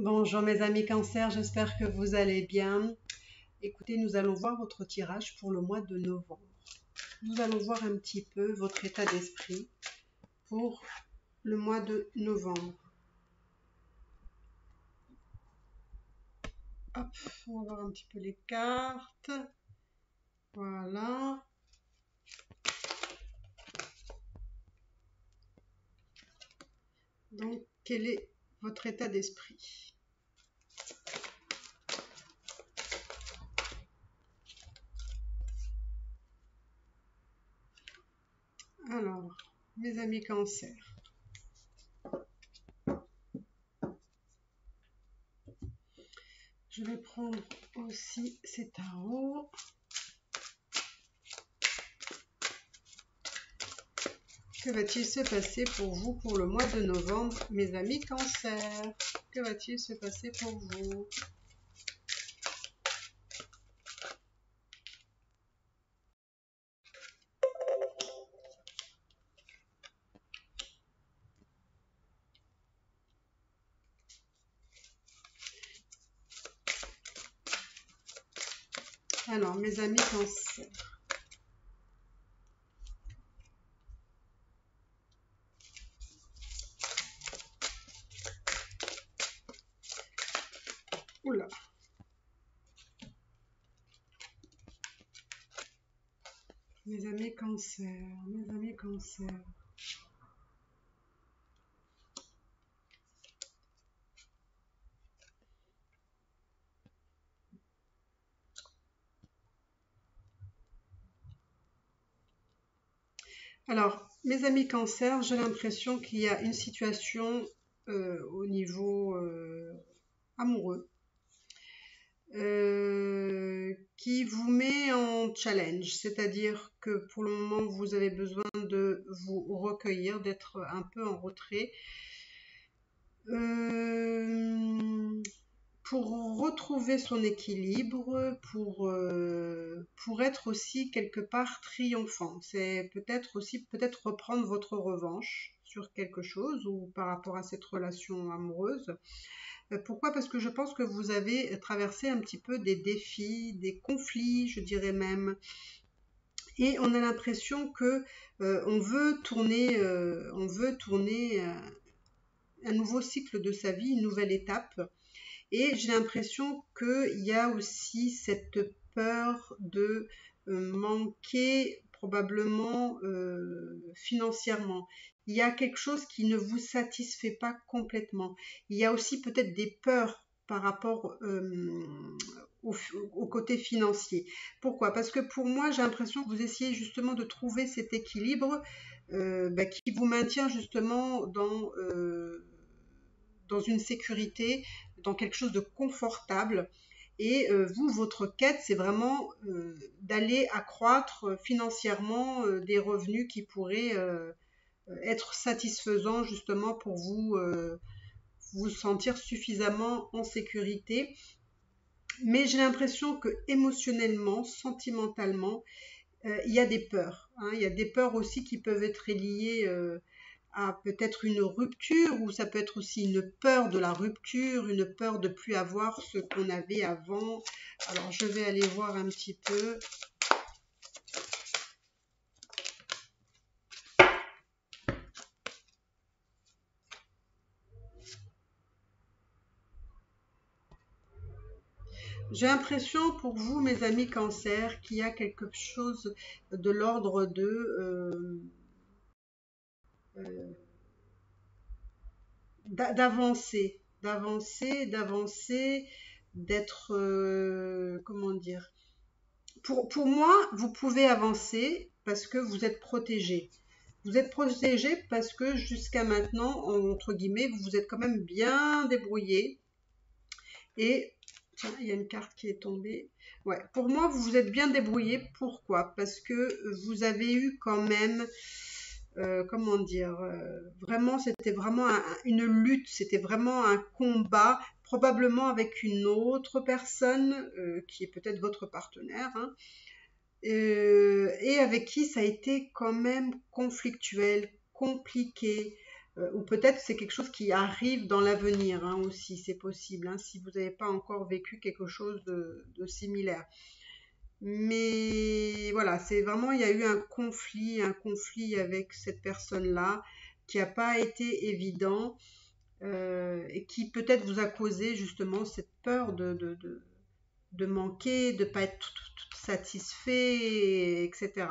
Bonjour mes amis Cancer, j'espère que vous allez bien. Écoutez, nous allons voir votre tirage pour le mois de novembre. Nous allons voir un petit peu votre état d'esprit pour le mois de novembre. Hop, on va voir un petit peu les cartes. Voilà. Donc, quel est votre état d'esprit ? Alors, mes amis Cancer. Je vais prendre aussi ces tarots. Que va-t-il se passer pour vous pour le mois de novembre, mes amis Cancer? Que va-t-il se passer pour vous? Alors, mes amis Cancer. Oula. Mes amis Cancer, mes amis Cancer. Alors, mes amis Cancer, j'ai l'impression qu'il y a une situation au niveau amoureux qui vous met en challenge, c'est-à-dire que pour le moment, vous avez besoin de vous recueillir, d'être un peu en retrait. Pour retrouver son équilibre, pour être aussi quelque part triomphant. C'est peut-être aussi reprendre votre revanche sur quelque chose ou par rapport à cette relation amoureuse. Pourquoi? Parce que je pense que vous avez traversé un petit peu des défis, des conflits, je dirais même. Et on a l'impression que on veut tourner un nouveau cycle de sa vie, une nouvelle étape. Et j'ai l'impression qu'il y a aussi cette peur de manquer probablement financièrement. Il y a quelque chose qui ne vous satisfait pas complètement. Il y a aussi peut-être des peurs par rapport au côté financier. Pourquoi? Parce que pour moi, j'ai l'impression que vous essayez justement de trouver cet équilibre qui vous maintient justement dans une sécurité, dans quelque chose de confortable. Et vous, votre quête, c'est vraiment d'aller accroître financièrement des revenus qui pourraient être satisfaisants justement pour vous sentir suffisamment en sécurité. Mais j'ai l'impression que émotionnellement, sentimentalement, il y a des peurs. Hein. Il y a des peurs aussi qui peuvent être liées à peut-être une rupture, ou ça peut être aussi une peur de la rupture, une peur de plus avoir ce qu'on avait avant. Alors je vais aller voir un petit peu. J'ai l'impression pour vous, mes amis Cancer, qu'il y a quelque chose de l'ordre de d'avancer, d'être, comment dire. Pour moi, vous pouvez avancer parce que vous êtes protégé. Vous êtes protégé parce que jusqu'à maintenant, entre guillemets, vous vous êtes quand même bien débrouillé. Et tiens, il y a une carte qui est tombée. Ouais, pour moi, vous vous êtes bien débrouillé. Pourquoi? Parce que vous avez eu quand même, comment dire, vraiment, c'était vraiment une lutte, c'était vraiment un combat, probablement avec une autre personne qui est peut-être votre partenaire, hein, et avec qui ça a été quand même conflictuel, compliqué. ou peut-être c'est quelque chose qui arrive dans l'avenir hein, aussi, c'est possible, hein, si vous n'avez pas encore vécu quelque chose de similaire. Mais voilà, c'est vraiment, il y a eu un conflit avec cette personne-là qui n'a pas été évident et qui peut-être vous a causé justement cette peur de manquer, de ne pas être tout satisfait, etc.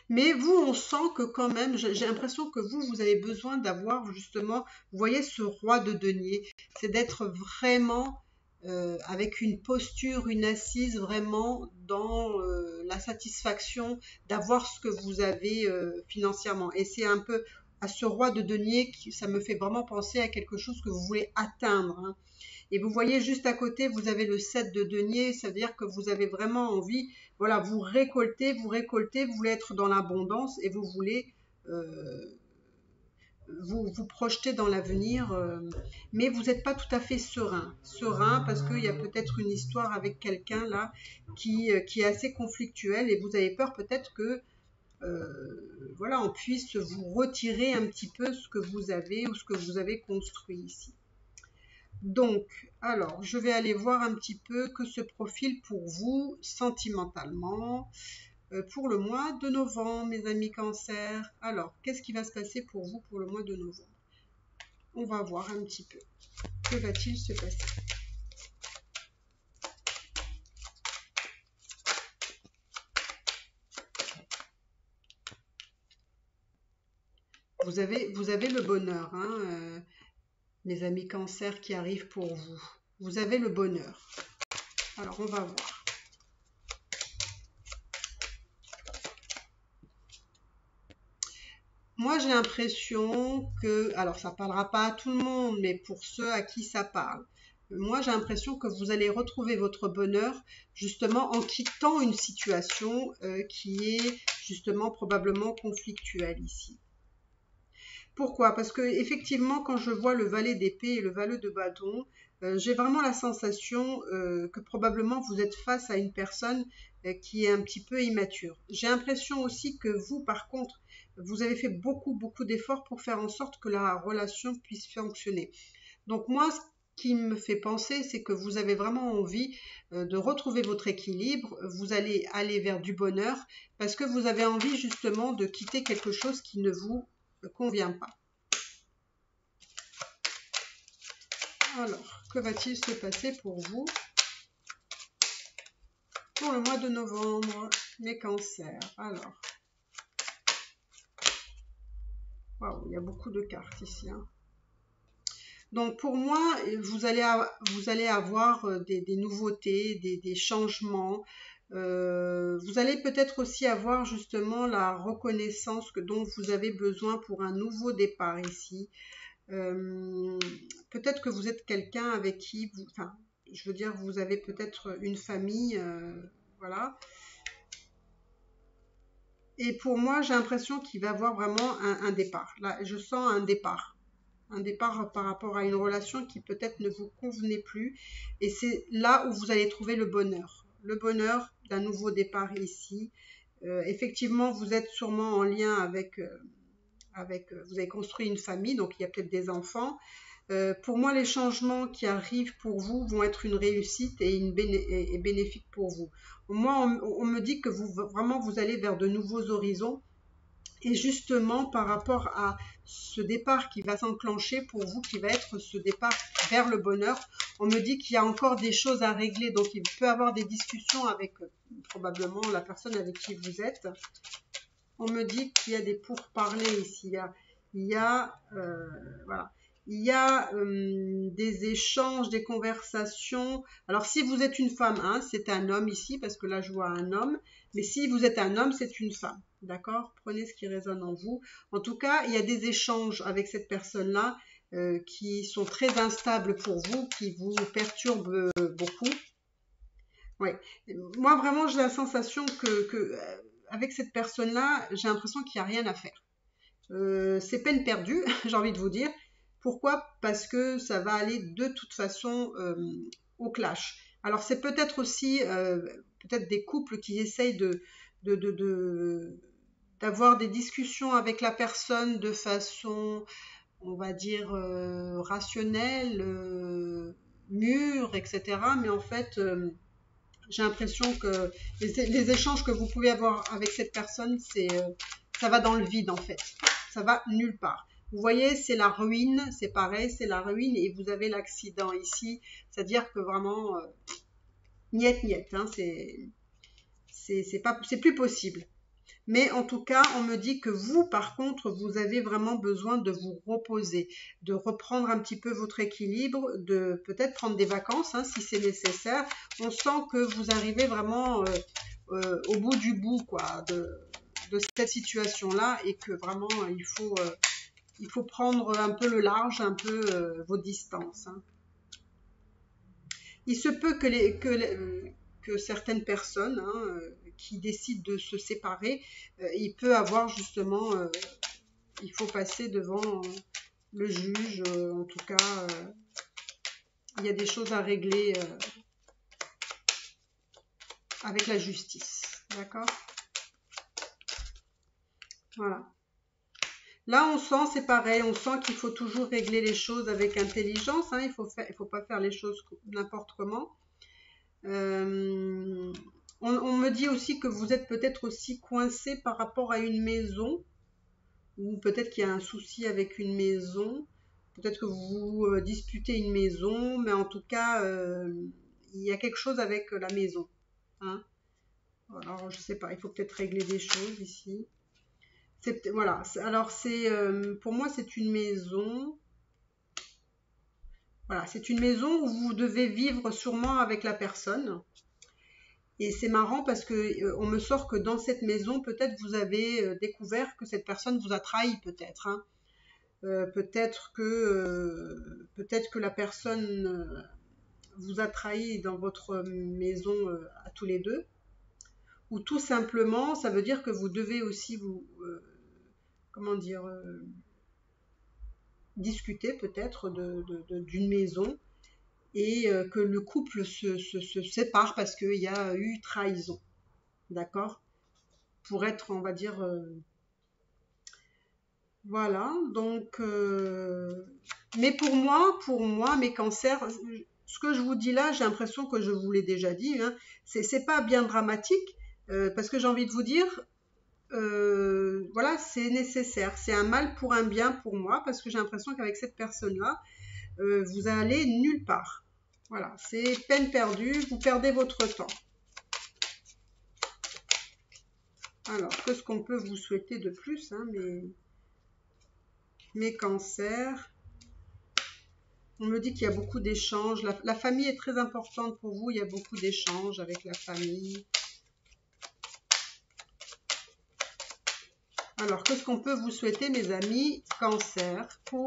Mais vous, on sent que quand même, j'ai l'impression que vous avez besoin d'avoir justement, vous voyez, ce roi de denier, c'est d'être vraiment avec une posture, une assise vraiment dans la satisfaction d'avoir ce que vous avez financièrement. Et c'est un peu à ce roi de denier qui, ça me fait vraiment penser à quelque chose que vous voulez atteindre, hein. Et vous voyez juste à côté, vous avez le 7 de denier, ça veut dire que vous avez vraiment envie, voilà, vous voulez être dans l'abondance et vous voulez euh, vous projeter dans l'avenir, mais vous n'êtes pas tout à fait serein. Serein parce qu'il y a peut-être une histoire avec quelqu'un là qui est assez conflictuelle et vous avez peur peut-être que voilà, on puisse vous retirer un petit peu ce que vous avez ou ce que vous avez construit ici. Donc, alors, je vais aller voir un petit peu que se profile pour vous sentimentalement pour le mois de novembre, mes amis Cancer. Alors, qu'est-ce qui va se passer pour vous pour le mois de novembre? On va voir un petit peu. Que va-t-il se passer? Vous avez le bonheur, hein, mes amis Cancer qui arrivent pour vous. Vous avez le bonheur. Alors, on va voir. Moi, j'ai l'impression que, alors ça parlera pas à tout le monde, mais pour ceux à qui ça parle, moi j'ai l'impression que vous allez retrouver votre bonheur justement en quittant une situation qui est justement probablement conflictuelle ici. Pourquoi? Parce que effectivement, quand je vois le valet d'épée et le valet de bâton, j'ai vraiment la sensation que probablement vous êtes face à une personne qui est un petit peu immature. J'ai l'impression aussi que vous, par contre, vous avez fait beaucoup d'efforts pour faire en sorte que la relation puisse fonctionner. Donc moi, ce qui me fait penser, c'est que vous avez vraiment envie de retrouver votre équilibre, vous allez aller vers du bonheur, parce que vous avez envie justement de quitter quelque chose qui ne vous convient pas. Alors, que va-t-il se passer pour vous pour le mois de novembre, les cancers? Alors, waouh, il y a beaucoup de cartes ici, hein. Donc pour moi, vous allez avoir des nouveautés, des changements. Vous allez peut-être aussi avoir justement la reconnaissance dont vous avez besoin pour un nouveau départ ici. Peut-être que vous êtes quelqu'un avec qui, enfin, je veux dire, vous avez peut-être une famille, voilà. Et pour moi, j'ai l'impression qu'il va y avoir vraiment un départ. Là, je sens un départ. Un départ par rapport à une relation qui peut-être ne vous convenait plus. Et c'est là où vous allez trouver le bonheur. Le bonheur d'un nouveau départ ici. Effectivement, vous êtes sûrement en lien avec, vous avez construit une famille, donc il y a peut-être des enfants. Pour moi, les changements qui arrivent pour vous vont être une réussite et bénéfiques pour vous. Moi, on me dit que vraiment, vous allez vers de nouveaux horizons. Et justement, par rapport à ce départ qui va s'enclencher pour vous, qui va être ce départ vers le bonheur, on me dit qu'il y a encore des choses à régler. Donc, il peut y avoir des discussions avec probablement la personne avec qui vous êtes. On me dit qu'il y a des pourparlers ici. Voilà. Il y a des échanges, des conversations. Alors, si vous êtes une femme, hein, c'est un homme ici, parce que là, je vois un homme. Mais si vous êtes un homme, c'est une femme. D'accord? Prenez ce qui résonne en vous. En tout cas, il y a des échanges avec cette personne-là qui sont très instables pour vous, qui vous perturbent beaucoup. Ouais. Moi, vraiment, j'ai la sensation que avec cette personne-là, j'ai l'impression qu'il n'y a rien à faire. C'est peine perdue, j'ai envie de vous dire. Pourquoi? Parce que ça va aller de toute façon au clash. Alors c'est peut-être aussi peut-être des couples qui essayent de d'avoir des discussions avec la personne de façon, on va dire, rationnelle, mûre, etc. Mais en fait, j'ai l'impression que les échanges que vous pouvez avoir avec cette personne, ça va dans le vide en fait. Ça va nulle part. Vous voyez, c'est la ruine, c'est pareil, c'est la ruine et vous avez l'accident ici. C'est-à-dire que vraiment, niet, niet, hein, c'est plus possible. Mais en tout cas, on me dit que vous, par contre, vous avez vraiment besoin de vous reposer, de reprendre un petit peu votre équilibre, de peut-être prendre des vacances, hein, si c'est nécessaire. On sent que vous arrivez vraiment au bout du bout, quoi, de cette situation-là et que vraiment, il faut prendre un peu le large, un peu vos distances, hein. Il se peut que certaines personnes, hein, qui décident de se séparer, il peut avoir justement, il faut passer devant le juge, en tout cas, il y a des choses à régler avec la justice, d'accord? Voilà. Là, on sent, c'est pareil, on sent qu'il faut toujours régler les choses avec intelligence, hein, il faut pas faire les choses n'importe comment. On me dit aussi que vous êtes peut-être aussi coincé par rapport à une maison, ou peut-être qu'il y a un souci avec une maison, peut-être que vous disputez une maison, mais en tout cas, il y a quelque chose avec la maison, hein. Alors, je sais pas, il faut peut-être régler des choses ici. Voilà, alors pour moi, c'est une maison. Voilà, c'est une maison où vous devez vivre sûrement avec la personne. Et c'est marrant parce que on me sort que dans cette maison, peut-être vous avez découvert que cette personne vous a trahi, peut-être, hein. Peut-être que la personne vous a trahi dans votre maison à tous les deux, ou tout simplement, ça veut dire que vous devez aussi comment dire, discuter peut-être d'une maison et que le couple se sépare parce qu'il y a eu trahison, d'accord? Pour être, on va dire, voilà, donc, mais pour moi, mes cancers, ce que je vous dis là, j'ai l'impression que je vous l'ai déjà dit, hein, c'est pas bien dramatique, parce que j'ai envie de vous dire, voilà, c'est nécessaire, c'est un mal pour un bien pour moi, parce que j'ai l'impression qu'avec cette personne-là, vous allez nulle part. Voilà, c'est peine perdue, vous perdez votre temps. Alors, qu'est-ce qu'on peut vous souhaiter de plus, hein, mes cancers? On me dit qu'il y a beaucoup d'échanges. La famille est très importante pour vous. Il y a beaucoup d'échanges avec la famille. Alors, qu'est-ce qu'on peut vous souhaiter, mes amis Cancer, pour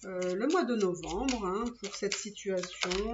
le mois de novembre, hein, pour cette situation?